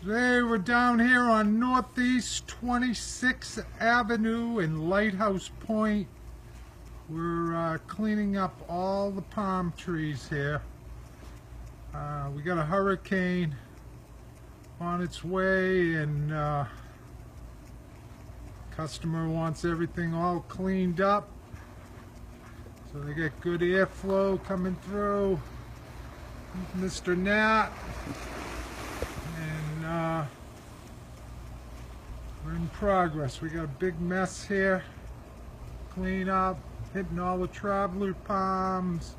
Today we're down here on Northeast 26th Avenue in Lighthouse Point. We're cleaning up all the palm trees here. We got a hurricane on its way, and customer wants everything all cleaned up so they get good airflow coming through. Mr. Nat. And we're in progress. We got a big mess here. Clean up, hitting all the traveler palms,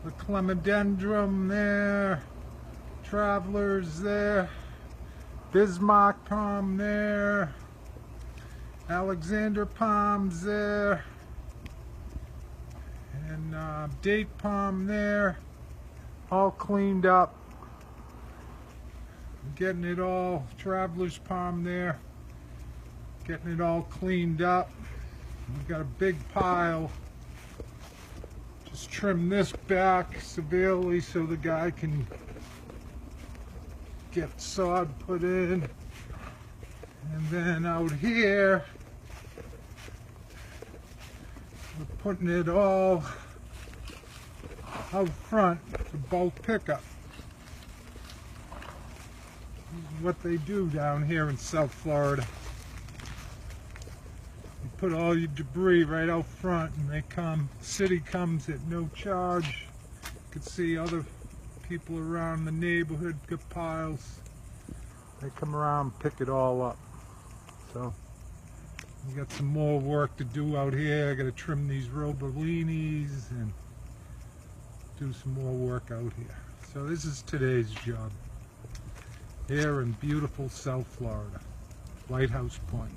the clemodendron there, travelers there, Bismarck palm there, Alexander palms there, and date palm there, all cleaned up. Getting it all, traveler's palm there, getting it all cleaned up. We've got a big pile. Just trim this back severely so the guy can get sod put in. And then out here, we're putting it all out front for bulk pickup. What they do down here in South Florida. You put all your debris right out front and they come, city comes at no charge. You can see other people around the neighborhood got piles. They come around and pick it all up. So we got some more work to do out here. I got to trim these robollinis and do some more work out here. So this is today's job here in beautiful South Florida, Lighthouse Point.